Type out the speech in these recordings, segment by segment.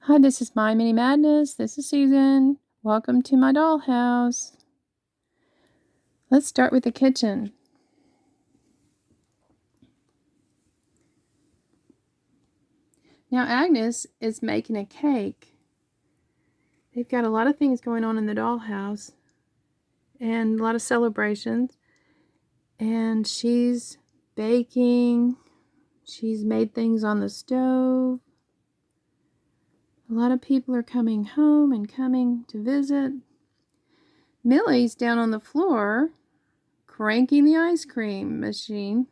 Hi, this is My Mini Madness. This is Susan. Welcome to my dollhouse. Let's start with the kitchen. Now Agnes is making a cake. They've got a lot of things going on in the dollhouse and a lot of celebrations. And she's baking. She's made things on the stove. A lot of people are coming home and coming to visit. Millie's down on the floor cranking the ice cream machine.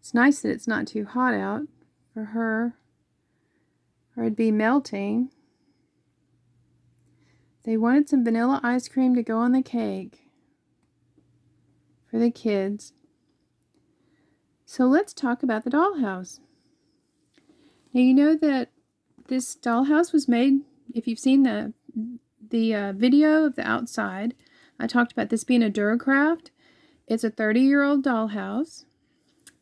It's nice that it's not too hot out for her, or it'd be melting. They wanted some vanilla ice cream to go on the cake for the kids. So let's talk about the dollhouse. Now you know that this dollhouse was made, if you've seen the video of the outside, I talked about this being a Dura-CRAFT. It's a 30-year-old dollhouse,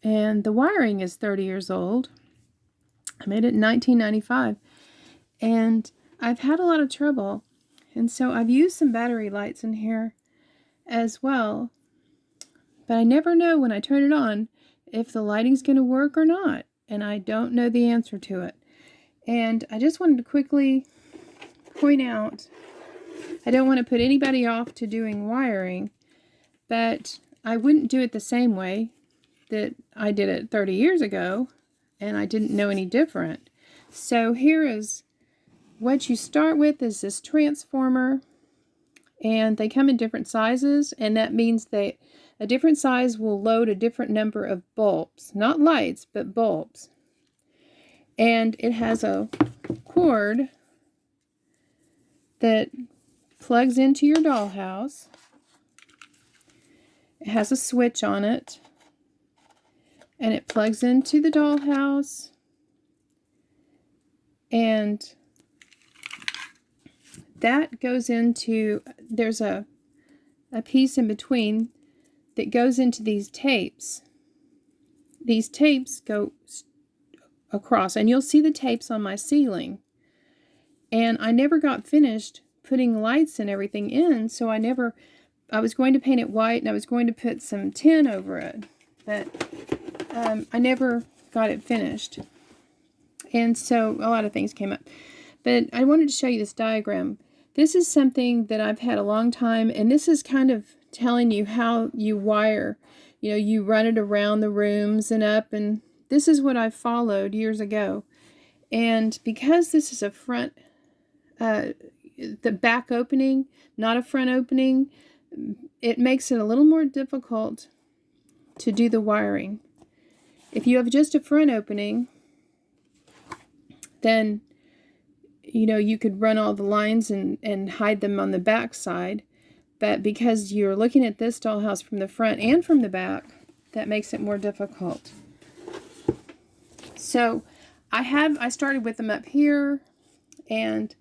and the wiring is 30 years old. I made it in 1995, and I've had a lot of trouble, and so I've used some battery lights in here as well, but I never know when I turn it on if the lighting's going to work or not, and I don't know the answer to it. And I just wanted to quickly point out, I don't want to put anybody off to doing wiring, but I wouldn't do it the same way that I did it 30 years ago, and I didn't know any different. So here is what you start with, is this transformer, and they come in different sizes, and that means that a different size will load a different number of bulbs. Not lights, but bulbs. And it has a cord that plugs into your dollhouse. It has a switch on it, and it plugs into the dollhouse, and that goes into, there's a piece in between that goes into these tapes. These tapes go across, and you'll see the tapes on my ceiling. And I never got finished putting lights and everything in, so I was going to paint it white, and I was going to put some tin over it, but I never got it finished. And so a lot of things came up. But I wanted to show you this diagram. This is something that I've had a long time, and this is kind of telling you how you wire. You know, you run it around the rooms and up, and this is what I followed years ago. And because this is a front, the back opening, not a front opening, it makes it a little more difficult to do the wiring. If you have just a front opening, then you know you could run all the lines and hide them on the back side. But because you're looking at this dollhouse from the front and from the back, that makes it more difficult. So I started with them up here, and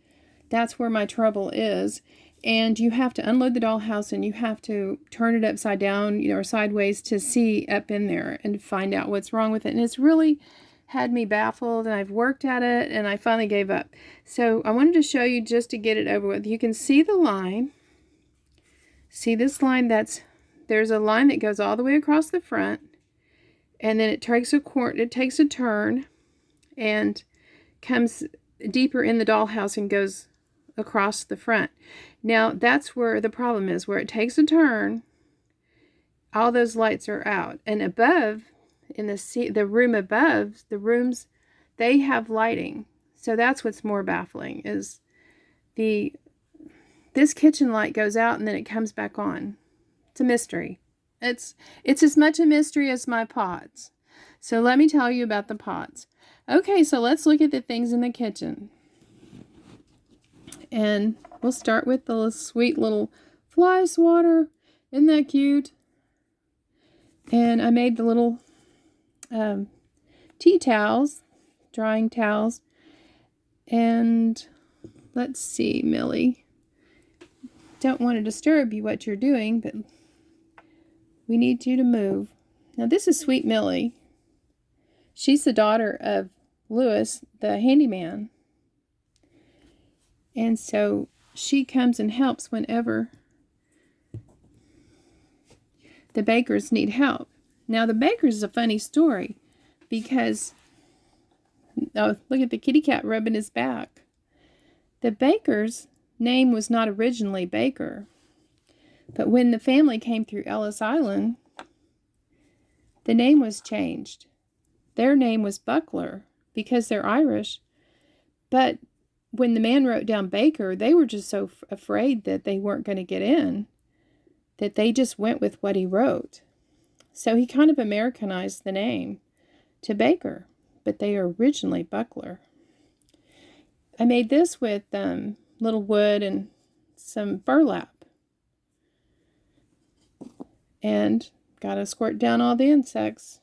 that's where my trouble is. And you have to unload the dollhouse, and you have to turn it upside down, you know, or sideways, to see up in there and find out what's wrong with it. And it's really had me baffled, and I've worked at it, and I finally gave up. So I wanted to show you just to get it over with. You can see the line. See this line? There's a line that goes all the way across the front, and then it takes a turn and comes deeper in the dollhouse and goes across the front. Now that's where the problem is, where it takes a turn, all those lights are out. And above, in the room above, the rooms, they have lighting. So that's what's more baffling, is this kitchen light goes out and then it comes back on. It's a mystery. It's as much a mystery as my pots. So let me tell you about the pots. Okay, so let's look at the things in the kitchen. And we'll start with the sweet little fly swatter. Isn't that cute? And I made the little tea towels, drying towels. And let's see, Millie. Don't want to disturb you what you're doing, but we need you to move. Now this is Sweet Millie. She's the daughter of Lewis, the handyman. And so she comes and helps whenever the Bakers need help. Now, the Bakers is a funny story because, oh, look at the kitty cat rubbing his back. The Bakers' name was not originally Baker, but when the family came through Ellis Island, the name was changed. Their name was Buckler because they're Irish, but when the man wrote down Baker, they were just so afraid that they weren't going to get in that they just went with what he wrote. So he kind of Americanized the name to Baker, but they are originally Buckler. I made this with little wood and some burlap. And got to squirt down all the insects.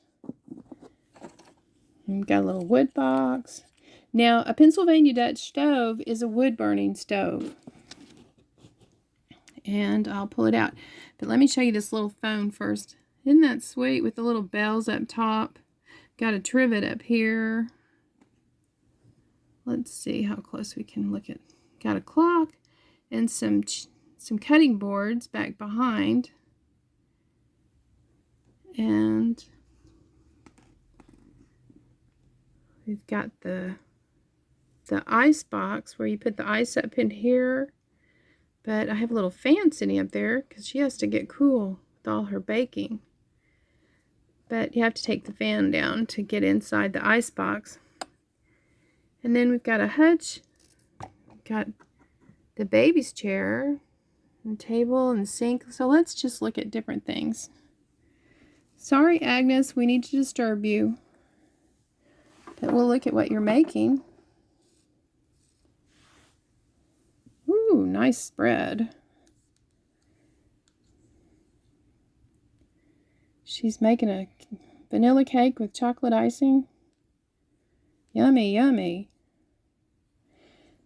And got a little wood box. Now, a Pennsylvania Dutch stove is a wood-burning stove. And I'll pull it out. But let me show you this little phone first. Isn't that sweet with the little bells up top? Got a trivet up here. Let's see how close we can look at. Got a clock and some cutting boards back behind. And we've got the ice box where you put the ice up in here. But I have a little fan sitting up there because she has to get cool with all her baking. But you have to take the fan down to get inside the ice box. And then we've got a hutch. We've got the baby's chair and table and sink. So let's just look at different things. Sorry, Agnes, we need to disturb you. But we'll look at what you're making. Ooh, nice spread. She's making a vanilla cake with chocolate icing. Yummy, yummy.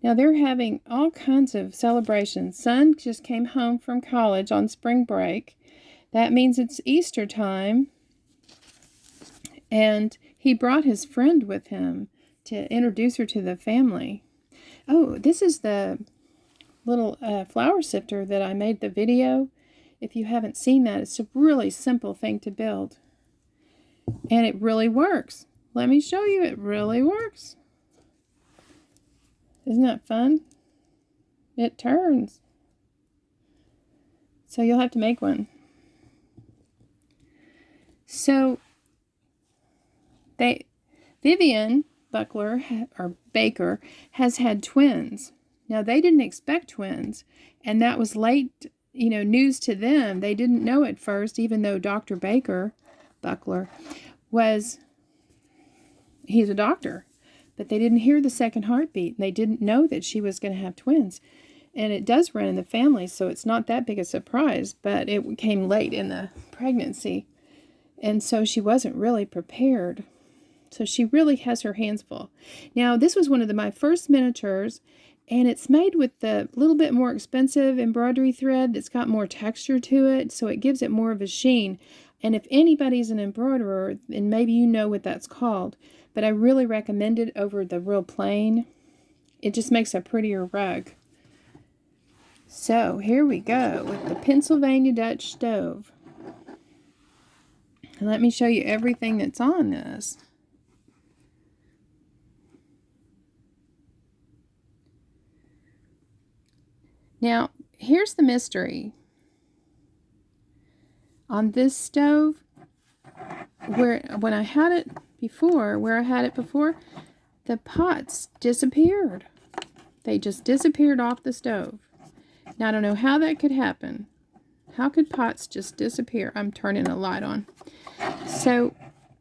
Now they're having all kinds of celebrations. Son just came home from college on spring break. That means it's Easter time. And he brought his friend with him to introduce her to the family. Oh, this is the little flour sifter that I made the video. If you haven't seen that, it's a really simple thing to build. And it really works. Let me show you, it really works. Isn't that fun? It turns. So you'll have to make one. So Vivian Buckler, or Baker, has had twins. Now, they didn't expect twins, and that was late, news to them. They didn't know at first, even though Dr. Buckler, he's a doctor, but they didn't hear the second heartbeat, and they didn't know that she was going to have twins. And it does run in the family, so it's not that big a surprise, but it came late in the pregnancy, and so she wasn't really prepared. So she really has her hands full. Now, this was one of my first miniatures, and it's made with the little bit more expensive embroidery thread that's got more texture to it, so it gives it more of a sheen. And if anybody's an embroiderer, then maybe you know what that's called. But I really recommend it over the real plain. It just makes a prettier rug. So here we go with the Pennsylvania Dutch stove. And let me show you everything that's on this. Now, here's the mystery. On this stove, where I had it before, the pots disappeared. They just disappeared off the stove. Now, I don't know how that could happen. How could pots just disappear? I'm turning a light on. So,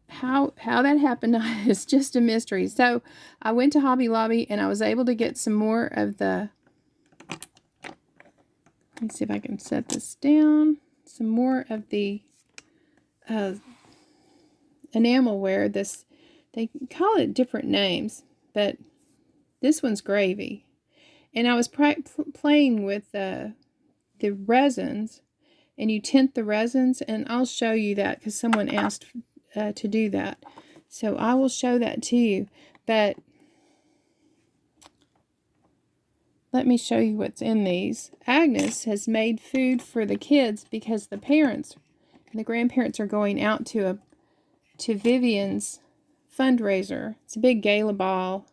how that happened is just a mystery. So, I went to Hobby Lobby, and I was able to get some more of the... Let me see if I can set this down. Some more of the enamelware. They call it different names, but this one's gravy. And I was playing with the resins, and you tint the resins, and I'll show you that because someone asked to do that. So I will show that to you. But let me show you what's in these. Agnes has made food for the kids because the parents and the grandparents are going out to Vivian's fundraiser. It's a big gala ball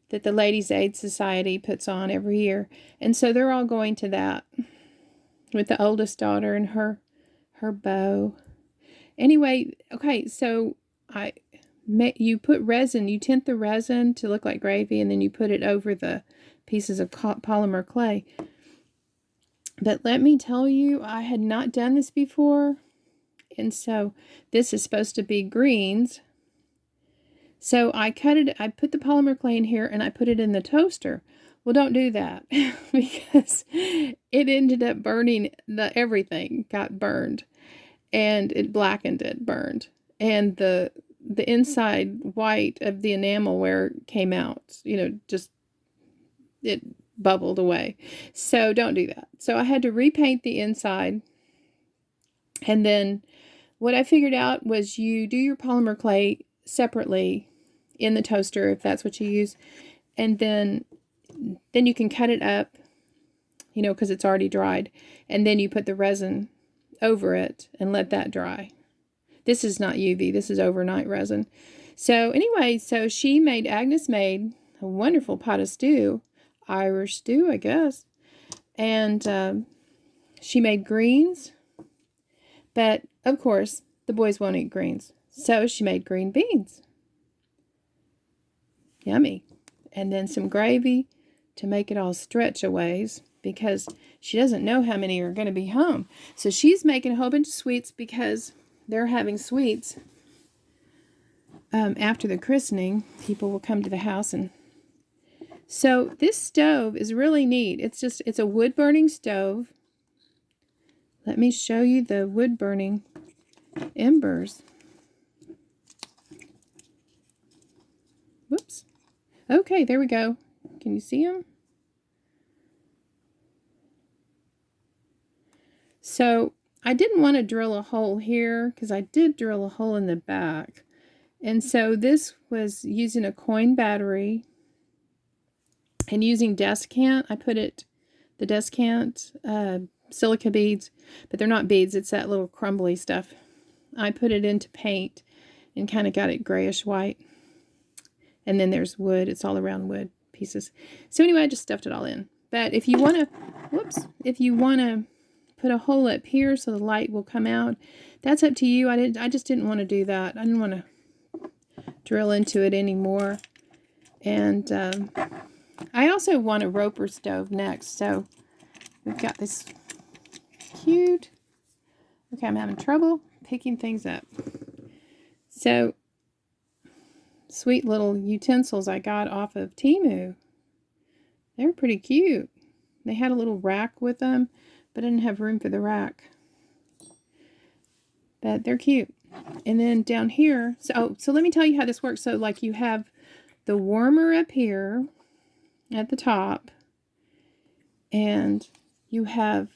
that the Ladies' Aid Society puts on every year. And so they're all going to that with the oldest daughter and her beau. Anyway, okay, so you put resin, you tint the resin to look like gravy, and then you put it over the pieces of polymer clay. But let me tell you, I had not done this before, and so this is supposed to be greens. So I put the polymer clay in here, and I put it in the toaster. Well, don't do that because it ended up burning. Everything got burned, and it blackened it, burned. And the inside white of the enamelware came out, just it bubbled away. So don't do that. So I had to repaint the inside. And then what I figured out was you do your polymer clay separately in the toaster if that's what you use. And then you can cut it up, because it's already dried. And then you put the resin over it and let that dry. This is not UV. This is overnight resin. So anyway, Agnes made a wonderful pot of stew. Irish stew, I guess. And she made greens. But, of course, the boys won't eat greens. So she made green beans. Yummy. And then some gravy to make it all stretch a ways, because she doesn't know how many are going to be home. So she's making a whole bunch of sweets because they're having sweets after the christening. People will come to the house. And so this stove is really neat. It's a wood burning stove. Let me show you the wood burning embers. Whoops. Okay, there we go. Can you see them? So I didn't want to drill a hole here because I did drill a hole in the back. And so this was using a coin battery and using descant. I put the descant silica beads, but they're not beads. It's that little crumbly stuff. I put it into paint and kind of got it grayish white. And then there's wood. It's all around wood pieces. So anyway, I just stuffed it all in. But if you want to put a hole up here so the light will come out, that's up to you. I just didn't want to do that. I didn't want to drill into it anymore. And I also want a roper stove next. So we've got this cute. Okay, I'm having trouble picking things up. So sweet little utensils I got off of Temu. They're pretty cute. They had a little rack with them, but I didn't have room for the rack. But they're cute. And then down here, so let me tell you how this works. So like you have the warmer up here at the top, and you have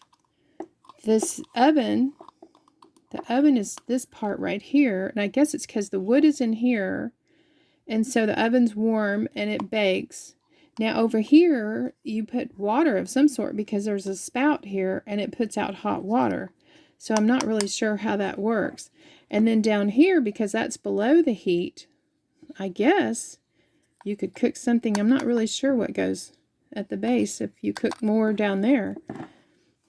this oven. The oven is this part right here, and I guess it's because the wood is in here, and so the oven's warm and it bakes. Now over here, you put water of some sort because there's a spout here and it puts out hot water. So I'm not really sure how that works. And then down here, because that's below the heat, I guess you could cook something. I'm not really sure what goes at the base if you cook more down there,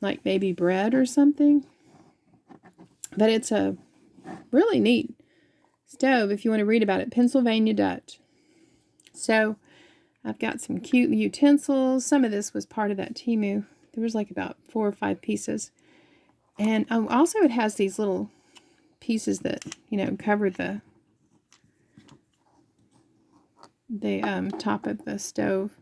like maybe bread or something. But it's a really neat stove if you want to read about it. Pennsylvania Dutch. So I've got some cute utensils. Some of this was part of that Temu. There was like about 4 or 5 pieces. And also it has these little pieces that, cover the top of the stove.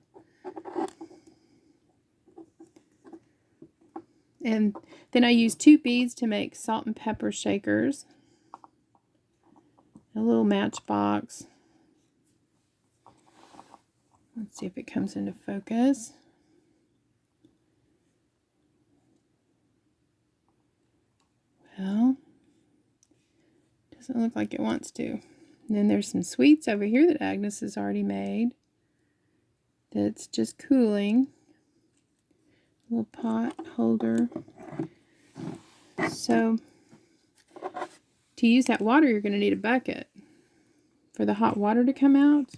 And then I used 2 beads to make salt and pepper shakers. A little matchbox. Let's see if it comes into focus. Well, doesn't look like it wants to. And then there's some sweets over here that Agnes has already made. That's just cooling. Little pot holder. So to use that water, you're going to need a bucket for the hot water to come out.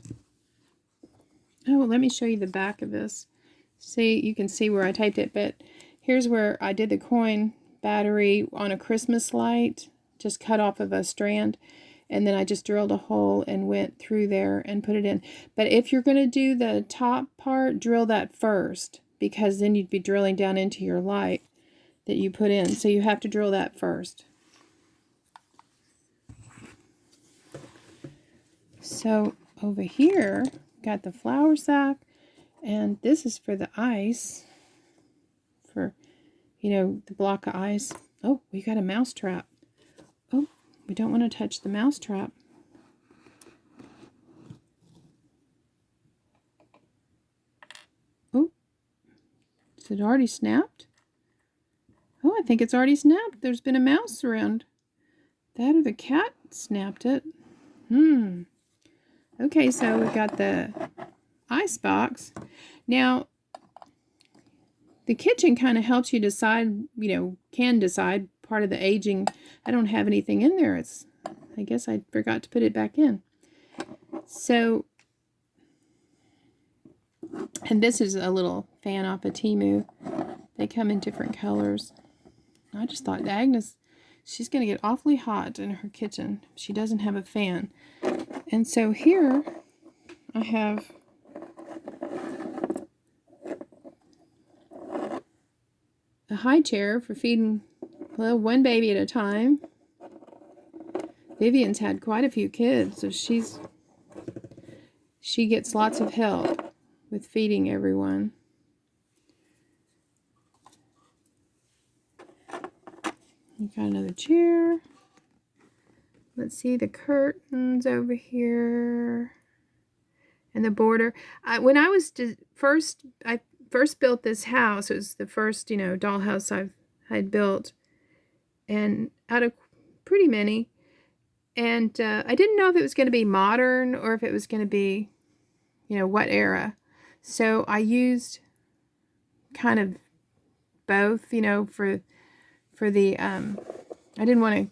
Oh, let me show you the back of this. See, you can see where I typed it, but here's where I did the coin battery on a Christmas light, just cut off of a strand, and then I just drilled a hole and went through there and put it in. But if you're going to do the top part, drill that first, because then you'd be drilling down into your light that you put in. So you have to drill that first. So over here, got the flour sack, and this is for the ice, for, you know, the block of ice. Oh, we got a mouse trap. Oh, we don't want to touch the mouse trap. Oh, is it already snapped? Oh, I think it's already snapped. There's been a mouse around. That or the cat snapped it. Okay, so we've got the ice box. Now, the kitchen kind of helps you decide, you know, can decide part of the aging. I don't have anything in there. I guess I forgot to put it back in. So, and this is a little fan off of Temu. They come in different colors. I just thought Agnes, she's going to get awfully hot in her kitchen. She doesn't have a fan. And so here I have a high chair for feeding, well, one baby at a time. Vivian's had quite a few kids, so she gets lots of help with feeding everyone. You got another chair. Let's see the curtains over here and the border. When I was first built this house. It was the first, you know, dollhouse I'd built, and out of pretty many. And I didn't know if it was going to be modern or if it was going to be, you know, what era. So I used kind of both, you know, for the I didn't want to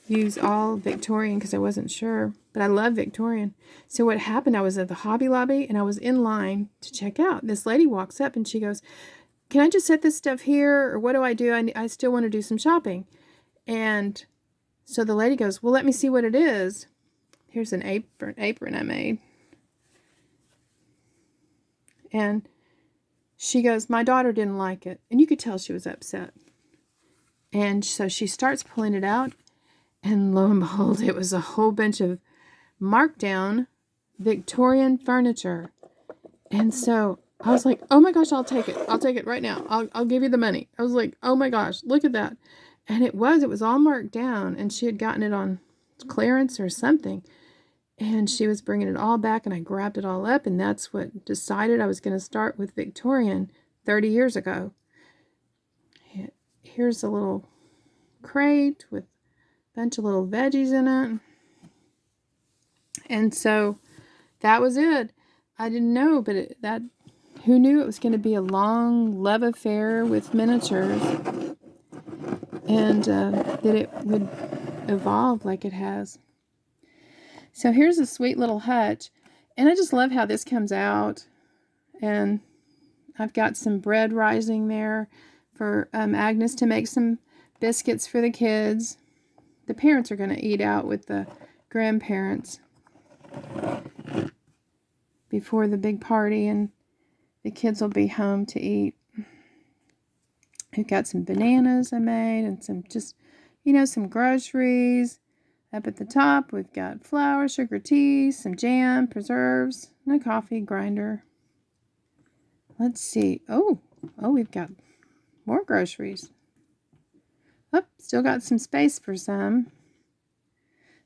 use all Victorian because I wasn't sure, but I love Victorian. So what happened, I was at the Hobby Lobby and I was in line to check out. This lady walks up and she goes, "Can I just set this stuff here, or what do I do? I still want to do some shopping." And so the lady goes, "Well, let me see what it is." Here's an apron I made. And she goes, "My daughter didn't like it." And you could tell she was upset. And so she starts pulling it out, and lo and behold, it was a whole bunch of markdown Victorian furniture. And so I was like, "Oh my gosh, I'll take it. I'll take it right now. I'll give you the money." I was like, "Oh my gosh, look at that." And it was all marked down, and she had gotten it on clearance or something. And she was bringing it all back, and I grabbed it all up, and that's what decided I was going to start with Victorian 30 years ago. Here's a little crate with a bunch of little veggies in it. And so that was it. I didn't know, but who knew it was going to be a long love affair with miniatures, and that it would evolve like it has. So here's a sweet little hutch, and I just love how this comes out. And I've got some bread rising there for Agnes to make some biscuits for the kids. The parents are going to eat out with the grandparents before the big party, and the kids will be home to eat. I've got some bananas I made, and some just, you know, some groceries. Up at the top, we've got flour, sugar, tea, some jam, preserves, and a coffee grinder. Let's see. Oh, we've got more groceries. Oh, still got some space for some.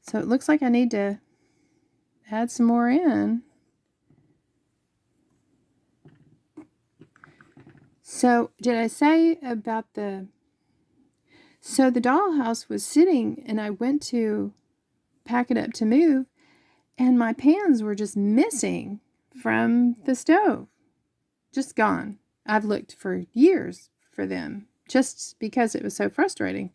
So it looks like I need to add some more in. So did I say about so the dollhouse was sitting, and I went to pack it up to move, and my pans were just missing from the stove. Just gone. I've looked for years for them just because it was so frustrating.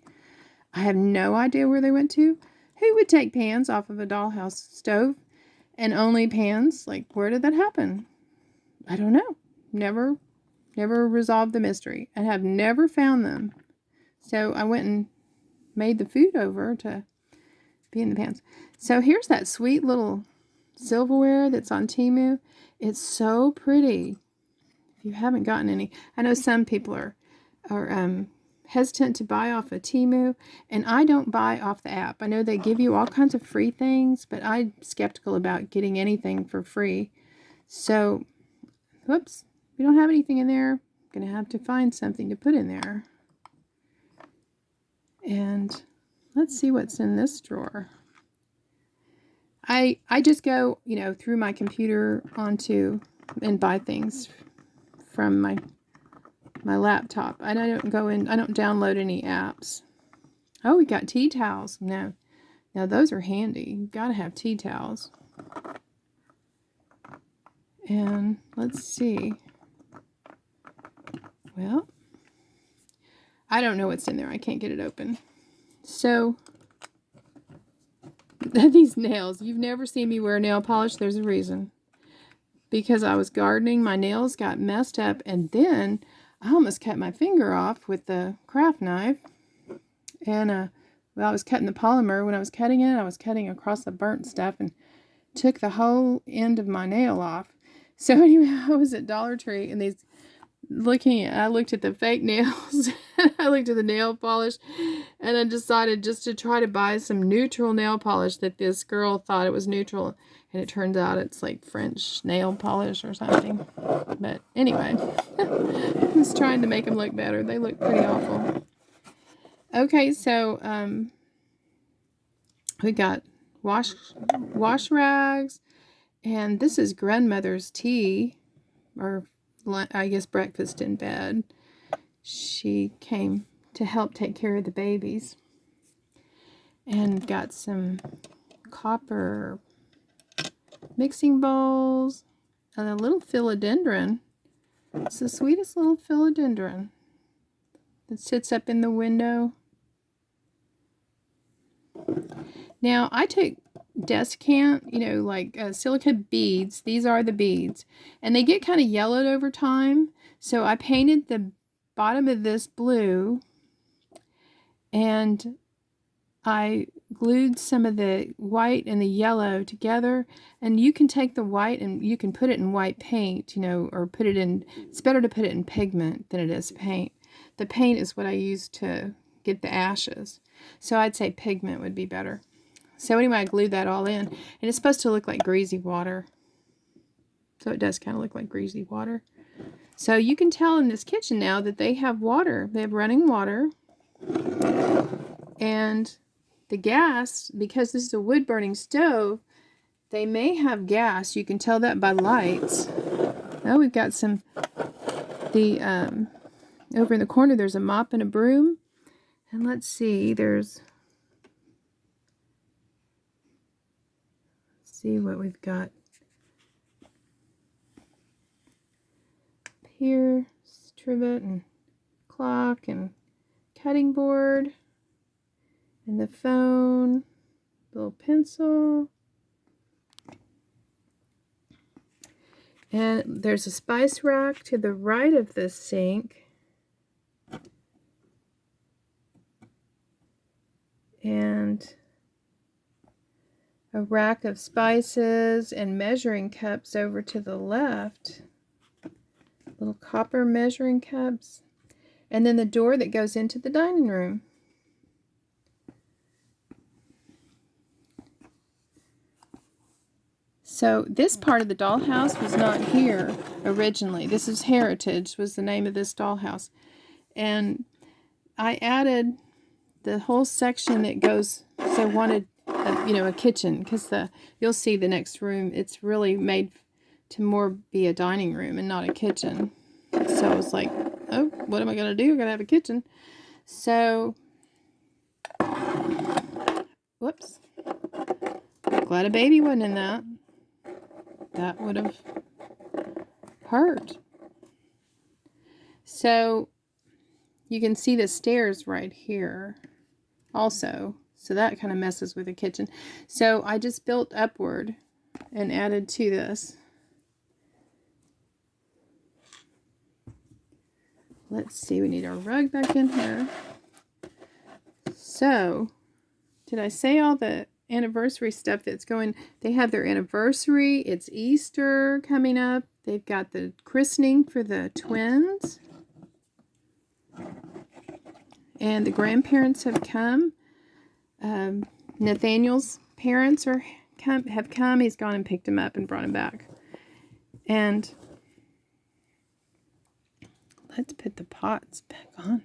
I have no idea where they went to. Who would take pans off of a dollhouse stove and only pans? Like, where did that happen? I don't know. Never resolved the mystery. I have never found them. So I went and made the food over to be in the pans. So here's that sweet little silverware that's on Temu. It's so pretty. If you haven't gotten any, I know some people are hesitant to buy off of Temu, and I don't buy off the app. I know they give you all kinds of free things, but I'm skeptical about getting anything for free. So, whoops, we don't have anything in there. I'm going to have to find something to put in there. And let's see what's in this drawer. I just go, through my computer onto and buy things from my laptop. I don't download any apps. Oh, we got tea towels. Now those are handy. You've got to have tea towels. And let's see. Well, I don't know what's in there. I can't get it open. So, these nails. You've never seen me wear nail polish. There's a reason. Because I was gardening, my nails got messed up, and then I almost cut my finger off with the craft knife. And, I was cutting the polymer. When I was cutting it, I was cutting across the burnt stuff and took the whole end of my nail off. So anyway, I was at Dollar Tree, and I looked at the fake nails. I looked at the nail polish, and I decided just to try to buy some neutral nail polish that this girl thought it was neutral. And it turns out it's like French nail polish or something. But anyway, I was trying to make them look better. They look pretty awful. Okay, so we got wash rags. And this is grandmother's tea, or I guess breakfast in bed. She came to help take care of the babies. And got some copper mixing bowls and a little philodendron. It's the sweetest little philodendron that sits up in the window. Now, I took desicant, like silica beads. These are the beads. And they get kind of yellowed over time. So I painted the bottom of this blue, and I glued some of the white and the yellow together. And you can take the white and you can put it in white paint, or put it in, it's better to put it in pigment than it is paint. The paint is what I use to get the ashes. So I'd say pigment would be better. So anyway, I glued that all in, and it's supposed to look like greasy water. So it does kind of look like greasy water. So you can tell in this kitchen now that they have water. They have running water. And the gas, because this is a wood-burning stove, they may have gas. You can tell that by lights. Oh, we've got over in the corner, there's a mop and a broom. And let's see, see what we've got here. Trivet and clock and cutting board and the phone, little pencil, and there's a spice rack to the right of the sink, and a rack of spices and measuring cups over to the left. Little copper measuring cups. And then the door that goes into the dining room. So this part of the dollhouse was not here originally. This is Heritage, was the name of this dollhouse. And I added the whole section that goes, so I wanted a kitchen, because you'll see the next room, it's really made to more be a dining room and not a kitchen. So I was like, oh, what am I going to do? I got to have a kitchen. So, whoops. Glad a baby wasn't in that. That would have hurt. So you can see the stairs right here also. So that kind of messes with the kitchen. So I just built upward and added to this. Let's see, we need our rug back in here. So, did I say all the anniversary stuff that's going? They have their anniversary. It's Easter coming up. They've got the christening for the twins. And the grandparents have come. Nathaniel's parents have come. He's gone and picked him up and brought him back. And let's put the pots back on.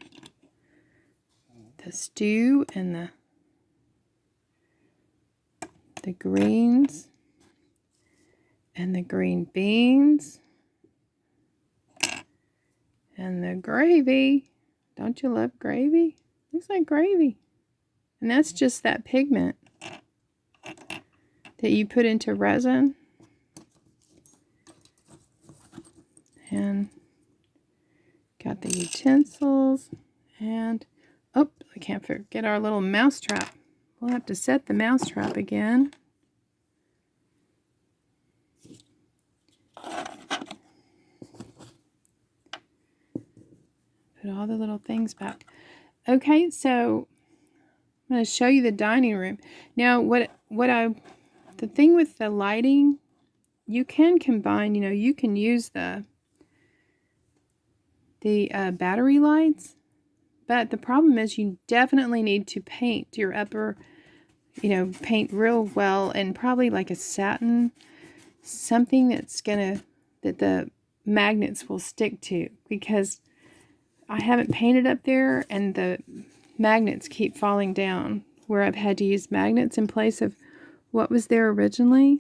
The stew and the greens and the green beans and the gravy. Don't you love gravy? Looks like gravy. And that's just that pigment that you put into resin. And got the utensils. And, oh, I can't forget our little mouse trap. We'll have to set the mouse trap again. Put all the little things back. Okay, so I'm going to show you the dining room. Now, the thing with the lighting, you can combine, you can use the battery lights, but the problem is you definitely need to paint your upper, paint real well, and probably like a satin, something that the magnets will stick to, because I haven't painted up there and the magnets keep falling down where I've had to use magnets in place of what was there originally.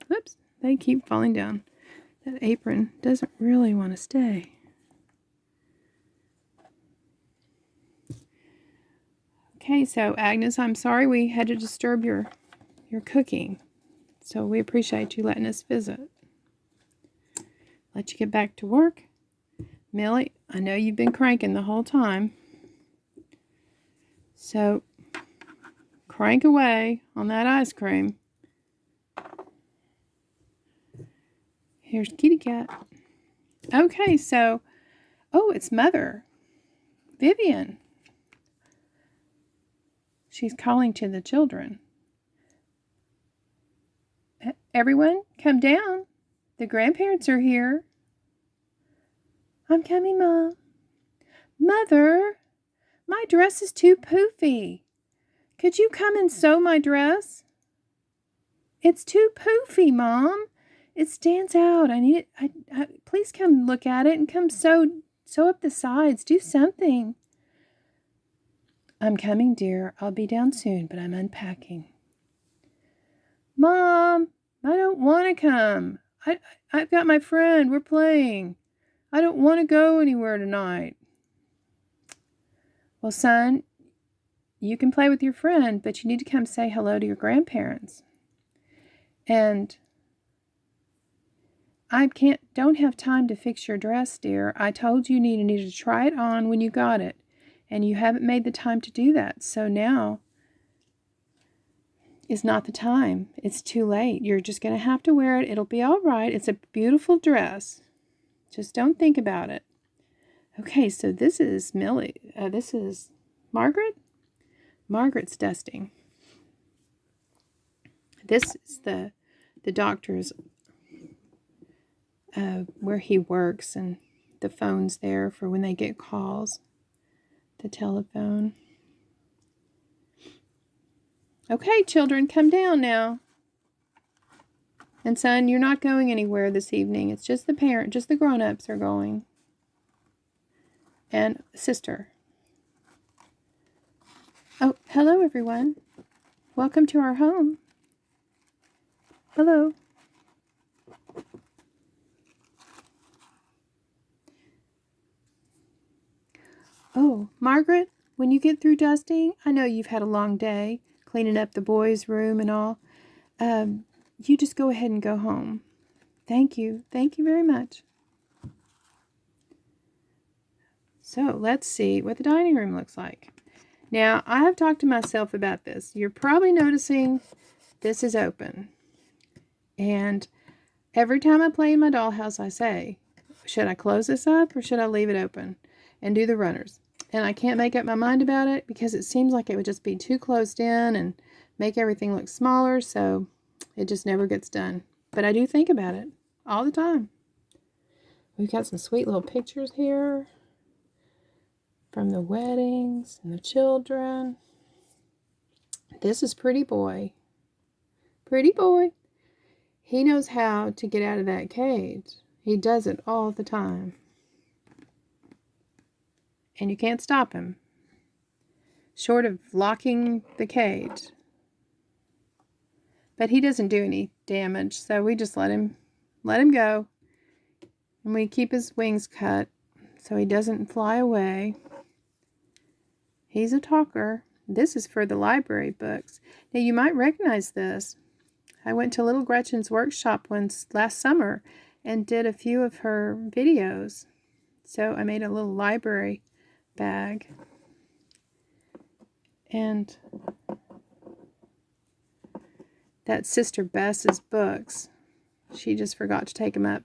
Whoops, they keep falling down. That apron doesn't really want to stay. Okay, so Agnes, I'm sorry we had to disturb your cooking. So we appreciate you letting us visit. Let you get back to work. Millie, I know you've been cranking the whole time. So crank away on that ice cream. Here's Kitty Cat. Okay, so, oh, it's Mother. Vivian. She's calling to the children. Everyone, come down. The grandparents are here. I'm coming, Mom. Mother, my dress is too poofy. Could you come and sew my dress? It's too poofy, Mom. It stands out. I need it. Please come look at it and come sew up the sides. Do something. I'm coming, dear. I'll be down soon, but I'm unpacking. Mom, I don't want to come. I've got my friend. We're playing. I don't want to go anywhere tonight. Well, son, you can play with your friend, but you need to come say hello to your grandparents. And don't have time to fix your dress, dear. I told you needed to try it on when you got it, and you haven't made the time to do that. So now is not the time. It's too late. You're just going to have to wear it. It'll be all right. It's a beautiful dress. Just don't think about it. Okay, so this is Millie. This is Margaret. Margaret's dusting. This is the doctor's where he works, and the phone's there for when they get calls. The telephone. Okay, children, come down now. And son, you're not going anywhere this evening. It's just the grown-ups are going. And sister. Oh, hello everyone. Welcome to our home. Hello. Oh, Margaret, when you get through dusting, I know you've had a long day, cleaning up the boys' room and all. you just go ahead and go home. Thank you. Thank you very much. So let's see what the dining room looks like. Now, I have talked to myself about this. You're probably noticing this is open. And every time I play in my dollhouse, I say, should I close this up or should I leave it open and do the runners? And I can't make up my mind about it because it seems like it would just be too closed in and make everything look smaller, so it just never gets done. But I do think about it all the time. We've got some sweet little pictures here from the weddings and the children. This is Pretty Boy. Pretty Boy. He knows how to get out of that cage. He does it all the time. And you can't stop him. Short of locking the cage. But he doesn't do any damage, so we just let him go. And we keep his wings cut so he doesn't fly away. He's a talker. This is for the library books. Now you might recognize this. I went to Little Gretchen's Workshop last summer and did a few of her videos. So I made a little library bag. And that's Sister Bess's books. She just forgot to take them up.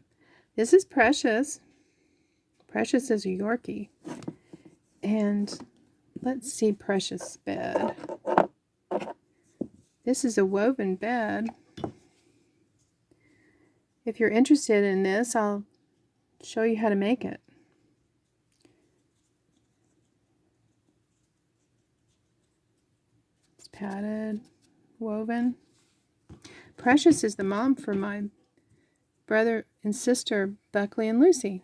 This is Precious. Precious is a Yorkie. And let's see Precious' bed. This is a woven bed. If you're interested in this, I'll show you how to make it. It's padded, woven. Precious is the mom for my brother and sister, Buckley and Lucy.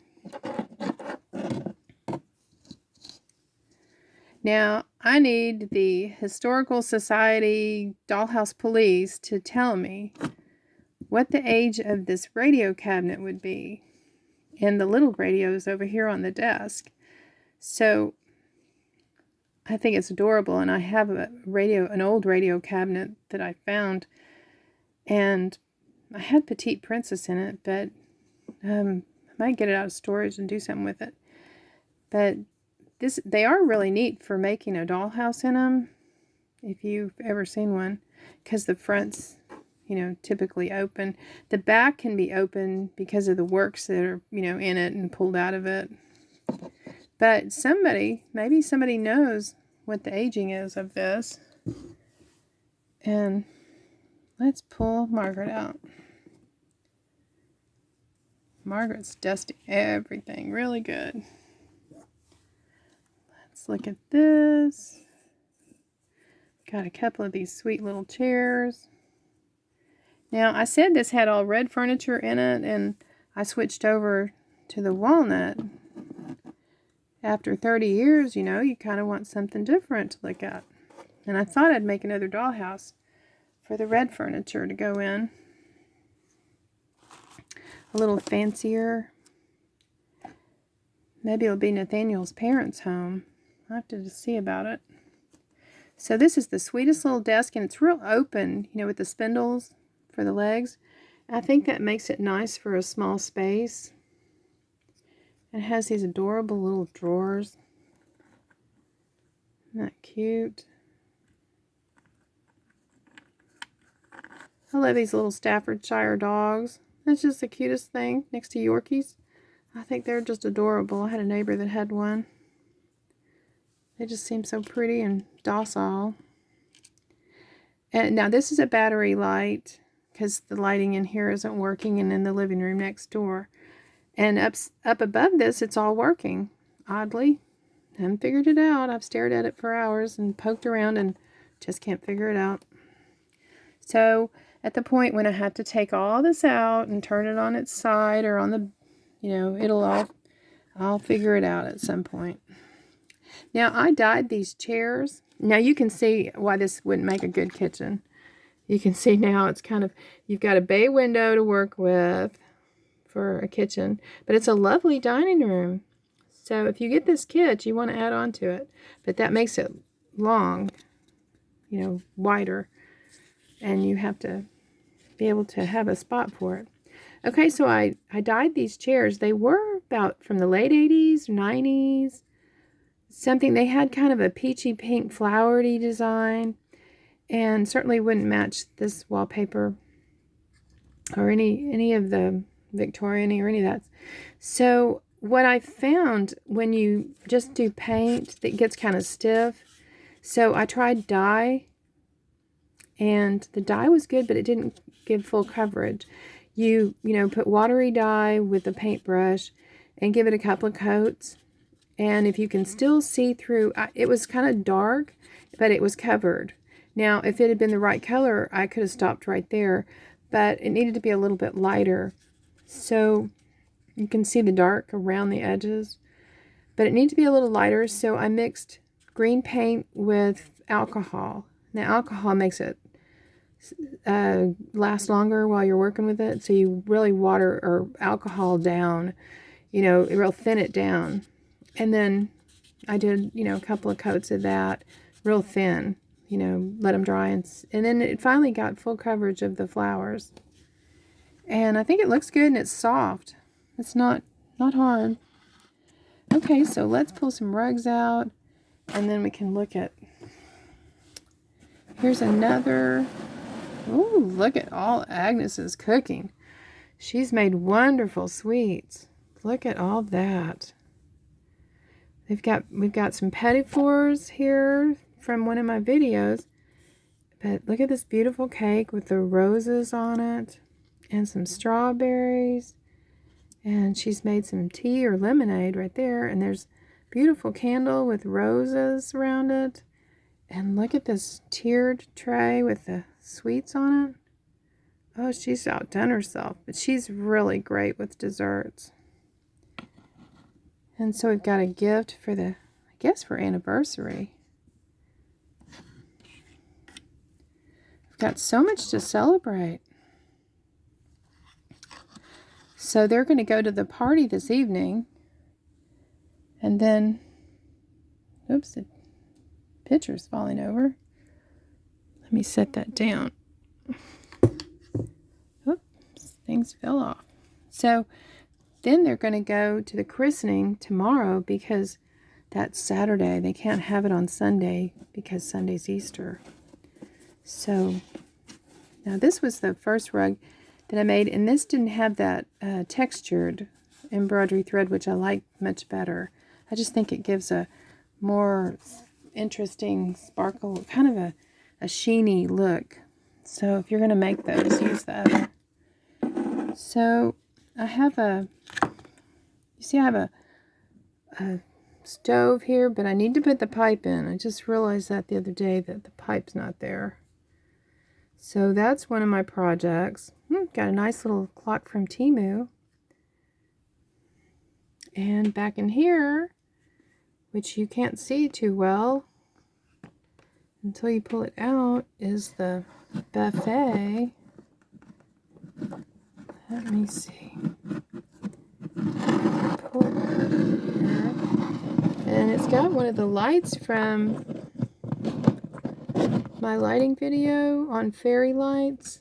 Now, I need the Historical Society Dollhouse Police to tell me what the age of this radio cabinet would be. And the little radio is over here on the desk. So, I think it's adorable, and I have an old radio cabinet that I found, and I had Petite Princess in it, but I might get it out of storage and do something with it. But they are really neat for making a dollhouse in them, if you've ever seen one, because the front's, typically open. The back can be open because of the works that are, in it and pulled out of it. But maybe somebody knows what the aging is of this. And let's pull Margaret out. Margaret's dusting everything really good. Let's look at this. Got a couple of these sweet little chairs. Now, I said this had all red furniture in it, and I switched over to the walnut. After 30 years, you kind of want something different to look at. And I thought I'd make another dollhouse for the red furniture to go in. A little fancier. Maybe it'll be Nathaniel's parents' home. I'll have to see about it. So this is the sweetest little desk, and it's real open, with the spindles for the legs. I think that makes it nice for a small space. It has these adorable little drawers. Isn't that cute? I love these little Staffordshire dogs. That's just the cutest thing next to Yorkies. I think they're just adorable. I had a neighbor that had one. They just seem so pretty and docile. And now this is a battery light because the lighting in here isn't working, and in the living room next door. And up above this, it's all working, oddly. I haven't figured it out. I've stared at it for hours and poked around and just can't figure it out. So at the point when I have to take all this out and turn it on its side or on the, I'll figure it out at some point. Now, I dyed these chairs. Now, you can see why this wouldn't make a good kitchen. You can see now it's you've got a bay window to work with for a kitchen, but it's a lovely dining room. So if you get this kit, you want to add on to it, but that makes it long, wider, and you have to be able to have a spot for it. Okay, so I dyed these chairs. They were about from the late 80s, 90s, something. They had kind of a peachy pink flowery design, and certainly wouldn't match this wallpaper or any of the Victorian or any of that. So what I found, when you just do paint, it gets kind of stiff. So I tried dye, and the dye was good, but it didn't give full coverage. You know, put watery dye with a paintbrush and give it a couple of coats. And if you can still see through, it was kind of dark, but it was covered. Now, if it had been the right color, I could have stopped right there, but it needed to be a little bit lighter. So you can see the dark around the edges, but it needed to be a little lighter. So I mixed green paint with alcohol. Now, alcohol makes it last longer while you're working with it. So you really water or alcohol down, you know, it will thin it down. And then I did, you know, a couple of coats of that, real thin, you know, let them dry. And then it finally got full coverage of the flowers. And I think it looks good, and it's soft. It's not hard. Okay, so let's pull some rugs out, and then we can look at, here's another. Ooh, look at all Agnes's cooking. She's made wonderful sweets. Look at all that. We've got some petit fours here from one of my videos. But look at this beautiful cake with the roses on it and some strawberries. And she's made some tea or lemonade right there. And there's a beautiful candle with roses around it. And look at this tiered tray with the sweets on it. Oh, she's outdone herself, but she's really great with desserts. And so we've got a gift for the, I guess, for anniversary. We've got so much to celebrate. So they're going to go to the party this evening. And then, oops, the picture's falling over. Let me set that down. Oops, things fell off. So then they're going to go to the christening tomorrow because that's Saturday. They can't have it on Sunday because Sunday's Easter. So now this was the first rug that I made, and this didn't have that textured embroidery thread, which I like much better. I just think it gives a more interesting sparkle, kind of a sheeny look. So if you're going to make those, use that. So I have you see I have a stove here, but I need to put the pipe in. I just realized that the other day that the pipe's not there. So that's one of my projects. Got a nice little clock from Temu. And back in here, which you can't see too well until you pull it out, is the buffet. Let me see. Pull it out here. And it's got one of the lights from my lighting video on fairy lights.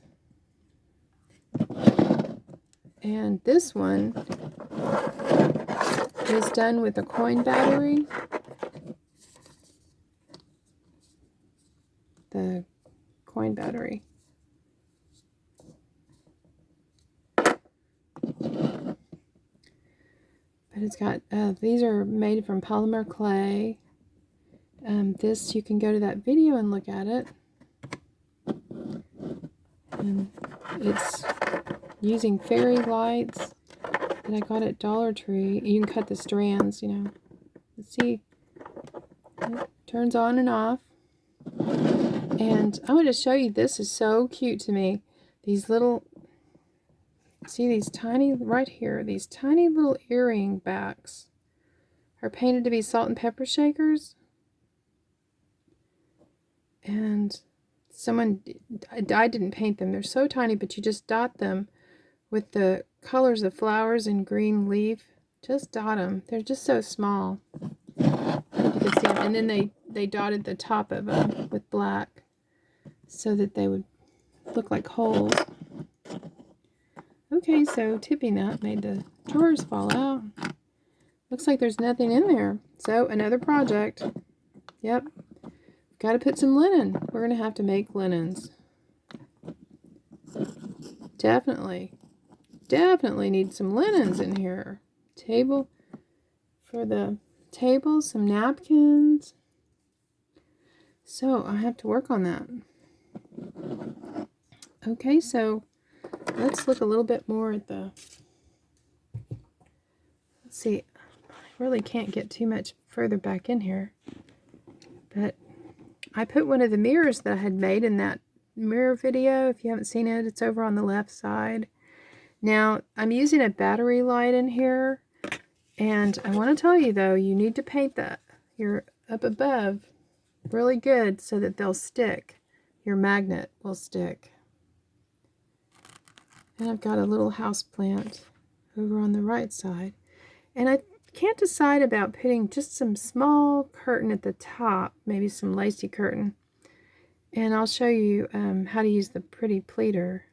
And this one is done with a coin battery. The coin battery. But it's got, these are made from polymer clay. This, you can go to that video and look at it. And it's using fairy lights that I got at Dollar Tree. You can cut the strands, you know. Let's see. It turns on and off. And I want to show you, this is so cute to me. These little, see these tiny, right here, these tiny little earring backs are painted to be salt and pepper shakers. And I didn't paint them. They're so tiny, but you just dot them with the colors of flowers and green leaf. Just dot them. They're just so small. You can see them. And then they dotted the top of them with black so that they would look like holes. Okay, so Tippy Nut made the drawers fall out. Looks like there's nothing in there. So another project. Yep. Got to put some linen. We're going to have to make linens. Definitely need some linens in here. Table for the table, some napkins. So I have to work on that. Okay, so let's look a little bit more at the, let's see, I really can't get too much further back in here, but I put one of the mirrors that I had made in that mirror video. If you haven't seen it, it's over on the left side. Now, I'm using a battery light in here, and I want to tell you, though, you need to paint that here up above really good so that they'll stick. Your magnet will stick. And I've got a little house plant over on the right side. And I can't decide about putting just some small curtain at the top, maybe some lacy curtain. And I'll show you how to use the pretty pleater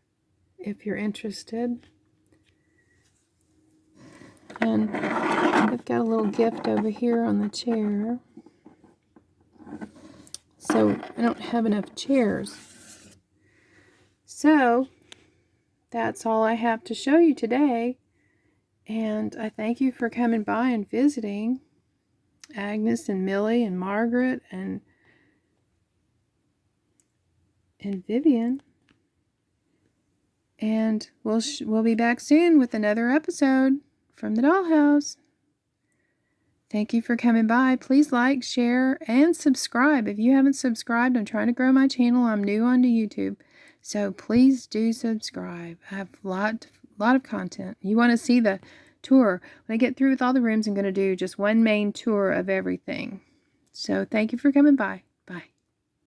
if you're interested. And I've got a little gift over here on the chair. So I don't have enough chairs. So that's all I have to show you today. And I thank you for coming by and visiting. Agnes and Millie and Margaret and Vivian. And we'll be back soon with another episode from the Dollhouse. Thank you for coming by. Please like, share, and subscribe. If you haven't subscribed, I'm trying to grow my channel. I'm new onto YouTube. So please do subscribe. I have a lot of content. You want to see the tour. When I get through with all the rooms, I'm going to do just one main tour of everything. So thank you for coming by.